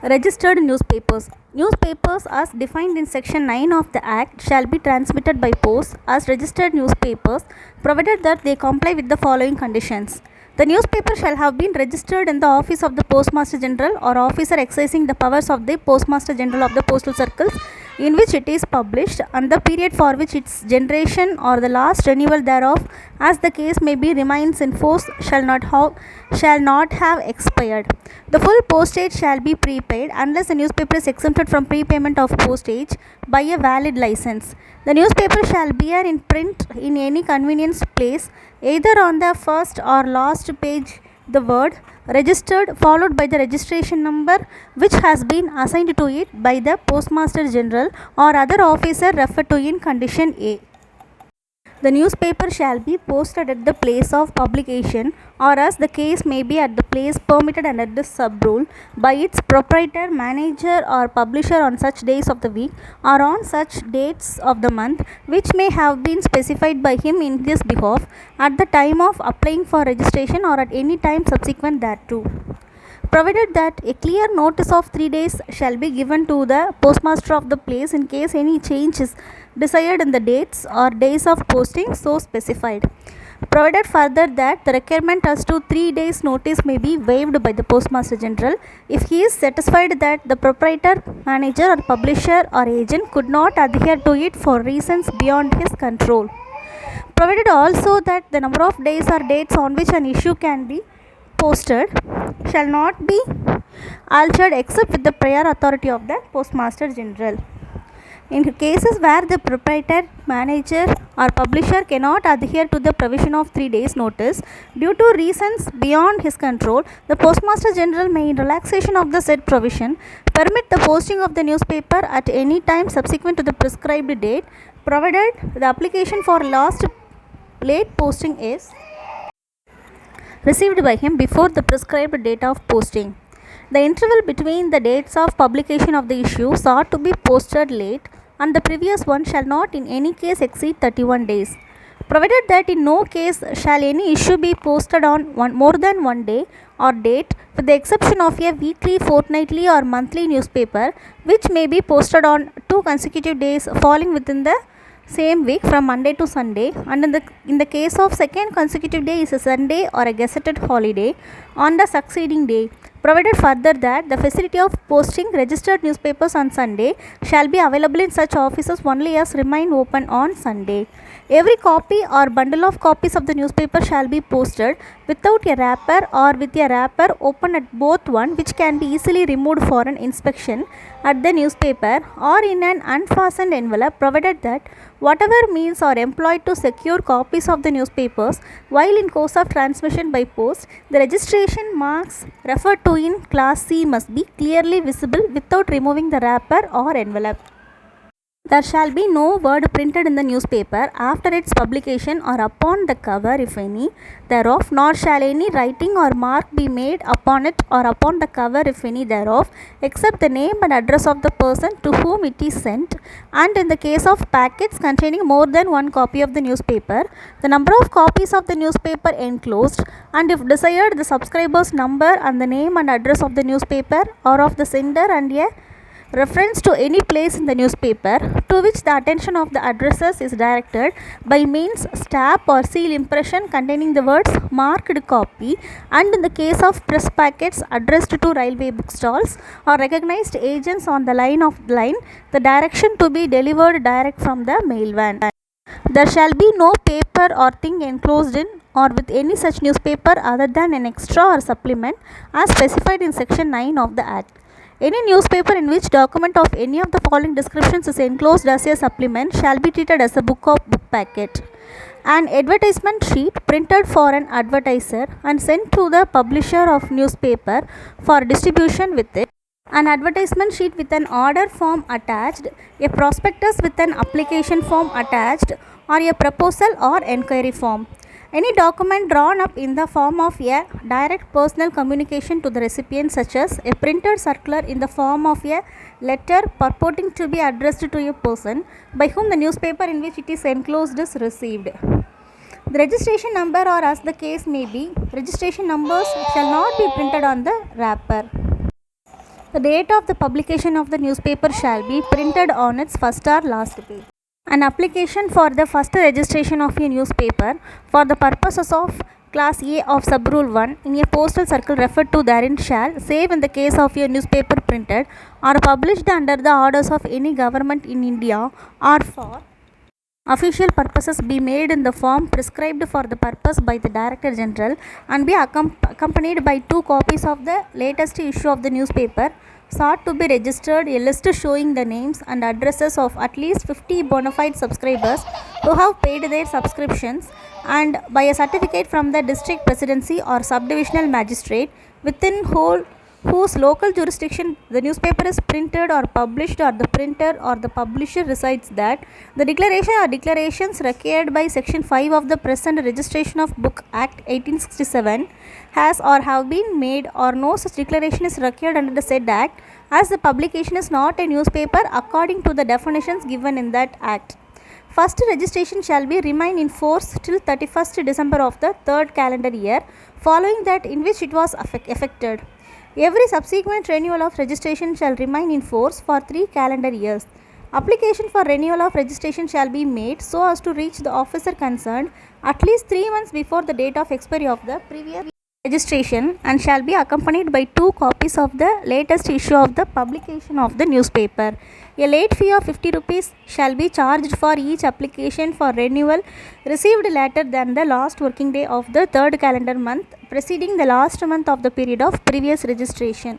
Registered newspapers. Newspapers, as defined in Section 9 of the Act, shall be transmitted by post as registered newspapers, provided that they comply with the following conditions. The newspaper shall have been registered in the office of the Postmaster General or officer exercising the powers of the Postmaster General of the Postal Circles in which it is published, and the period for which its generation or the last renewal thereof, as the case may be, remains in force shall not have expired. The full postage shall be prepaid unless the newspaper is exempted from prepayment of postage by a valid license. The newspaper shall appear in print in any convenient place, either on the first or last page the word registered followed by the registration number which has been assigned to it by the Postmaster General or other officer referred to in condition A. The newspaper shall be posted at the place of publication, or as the case may be, at the place permitted under this sub-rule by its proprietor, manager or publisher on such days of the week or on such dates of the month which may have been specified by him in his behalf at the time of applying for registration or at any time subsequent thereto. Provided that a clear notice of 3 days shall be given to the postmaster of the place in case any change is desired in the dates or days of posting so specified. Provided further that the requirement as to 3 days notice may be waived by the Postmaster General if he is satisfied that the proprietor, manager or publisher or agent could not adhere to it for reasons beyond his control. Provided also that the number of days or dates on which an issue can be posted shall not be altered except with the prior authority of the Postmaster General. In cases where the proprietor, manager or publisher cannot adhere to the provision of 3 days notice due to reasons beyond his control, the Postmaster General may, in relaxation of the said provision, permit the posting of the newspaper at any time subsequent to the prescribed date, provided the application for last late posting is received by him before the prescribed date of posting. The interval between the dates of publication of the issue sought to be posted late and the previous one shall not in any case exceed 31 days. Provided that in no case shall any issue be posted on more than one day or date, with the exception of a weekly, fortnightly or monthly newspaper which may be posted on 2 consecutive days falling within the same week from Monday to Sunday, and in the case of second consecutive day is a Sunday or a gazetted holiday on the succeeding day. Provided further that the facility of posting registered newspapers on Sunday shall be available in such offices only as remain open on Sunday. Every copy or bundle of copies of the newspaper shall be posted without a wrapper or with a wrapper open at both one, which can be easily removed for an inspection at the newspaper, or in an unfastened envelope, provided that whatever means are employed to secure copies of the newspapers while in course of transmission by post, the registration marks referred to in Class C must be clearly visible without removing the wrapper or envelope. There shall be no word printed in the newspaper after its publication or upon the cover, if any, thereof, nor shall any writing or mark be made upon it or upon the cover, if any, thereof, except the name and address of the person to whom it is sent, and in the case of packets containing more than one copy of the newspaper, the number of copies of the newspaper enclosed, and if desired, the subscriber's number and the name and address of the newspaper or of the sender, and a reference to any place in the newspaper to which the attention of the addressers is directed by means stamp or seal impression containing the words marked copy, and in the case of press packets addressed to railway bookstalls or recognized agents on the line, the direction to be delivered direct from the mail van. There shall be no paper or thing enclosed in or with any such newspaper other than an extra or supplement as specified in Section 9 of the Act. Any newspaper in which document of any of the following descriptions is enclosed as a supplement shall be treated as a book packet. An advertisement sheet printed for an advertiser and sent to the publisher of newspaper for distribution with it, an advertisement sheet with an order form attached, a prospectus with an application form attached, or a proposal or enquiry form. Any document drawn up in the form of a direct personal communication to the recipient, such as a printed circular in the form of a letter purporting to be addressed to a person by whom the newspaper in which it is enclosed is received. The registration number, or as the case may be, registration numbers shall not be printed on the wrapper. The date of the publication of the newspaper shall be printed on its first or last page. An application for the first registration of a newspaper for the purposes of Class A of Subrule 1 in a postal circle referred to therein shall, save in the case of a newspaper printed or published under the orders of any government in India or for official purposes, be made in the form prescribed for the purpose by the Director General and be accompanied by 2 copies of the latest issue of the newspaper, sought to be registered a list showing the names and addresses of at least 50 bona fide subscribers who have paid their subscriptions, and by a certificate from the district presidency or subdivisional magistrate within whose local jurisdiction the newspaper is printed or published, or the printer or the publisher resides, that the declaration or declarations required by section 5 of the present registration of book act 1867 has or have been made, or no such declaration is required under the said act, as the publication is not a newspaper according to the definitions given in that act. First registration shall be remain in force till 31st December of the third calendar year following that in which it was effected. Every subsequent renewal of registration shall remain in force for 3 calendar years. Application for renewal of registration shall be made so as to reach the officer concerned at least 3 months before the date of expiry of the previous registration, and shall be accompanied by 2 copies of the latest issue of the publication of the newspaper. A late fee of 50 rupees shall be charged for each application for renewal received later than the last working day of the third calendar month preceding the last month of the period of previous registration.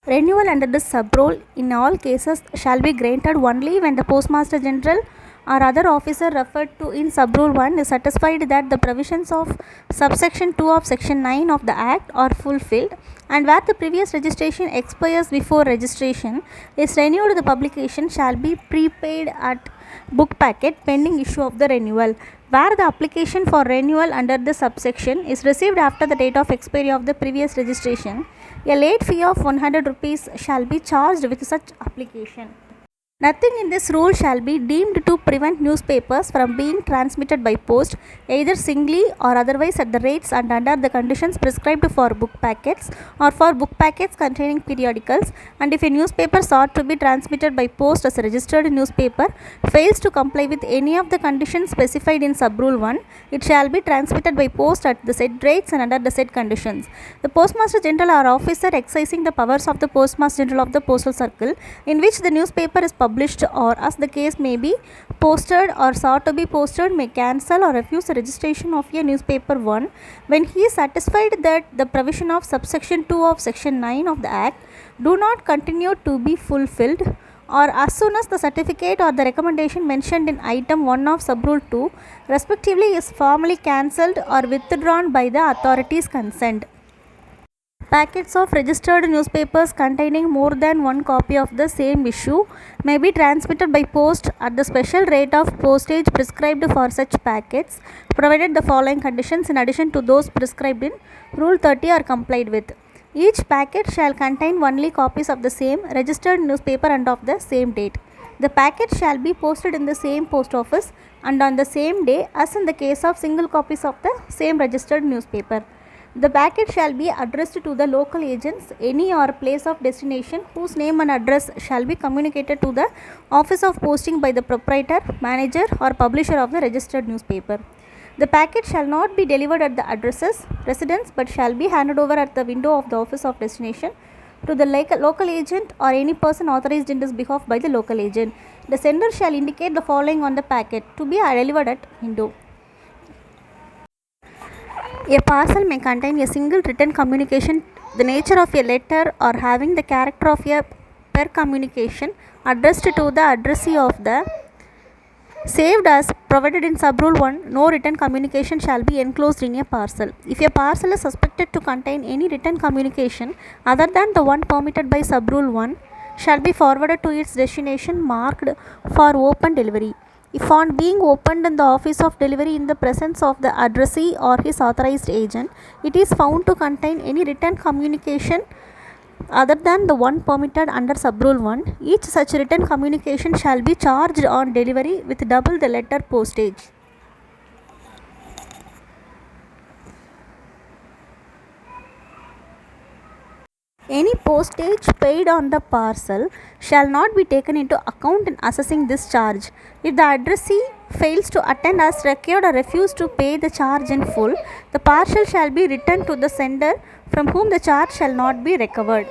Renewal under this subrole in all cases shall be granted only when the Postmaster General or other officer referred to in subrule 1 is satisfied that the provisions of subsection 2 of section 9 of the act are fulfilled, and where the previous registration expires before registration is renewed, the publication shall be prepaid at book packet pending issue of the renewal. Where the application for renewal under this subsection is received after the date of expiry of the previous registration, a late fee of 100 rupees shall be charged with such application. Nothing in this rule shall be deemed to prevent newspapers from being transmitted by post, either singly or otherwise at the rates and under the conditions prescribed for book packets or for book packets containing periodicals, and if a newspaper sought to be transmitted by post as a registered newspaper fails to comply with any of the conditions specified in subrule 1, it shall be transmitted by post at the said rates and under the said conditions. The Postmaster General or officer exercising the powers of the Postmaster General of the Postal Circle in which the newspaper is published, or as the case may be, posted or sought to be posted, may cancel or refuse the registration of a newspaper 1 when he is satisfied that the provision of subsection 2 of section 9 of the act do not continue to be fulfilled, or as soon as the certificate or the recommendation mentioned in item 1 of subrule 2 respectively is formally cancelled or withdrawn by the authorities concerned. Packets of registered newspapers containing more than 1 copy of the same issue may be transmitted by post at the special rate of postage prescribed for such packets, provided the following conditions in addition to those prescribed in Rule 30 are complied with. Each packet shall contain only copies of the same registered newspaper and of the same date. The packet shall be posted in the same post office and on the same day as in the case of single copies of the same registered newspaper. The packet shall be addressed to the local agents, any or place of destination whose name and address shall be communicated to the office of posting by the proprietor, manager or publisher of the registered newspaper. The packet shall not be delivered at the addresses, residence, but shall be handed over at the window of the office of destination to the local agent or any person authorized in this behalf by the local agent. The sender shall indicate the following on the packet: to be delivered at window. A parcel may contain a single written communication, the nature of a letter, or having the character of a per communication addressed to the addressee of the saved as provided in subrule 1. No written communication shall be enclosed in a parcel. If a parcel is suspected to contain any written communication other than the one permitted by subrule 1, shall be forwarded to its destination marked for open delivery. If on being opened in the office of delivery in the presence of the addressee or his authorized agent, it is found to contain any written communication other than the one permitted under subrule 1, each such written communication shall be charged on delivery with double the letter postage. Any postage paid on the parcel shall not be taken into account in assessing this charge. If the addressee fails to attend as required or refuse to pay the charge in full, the parcel shall be returned to the sender from whom the charge shall not be recovered.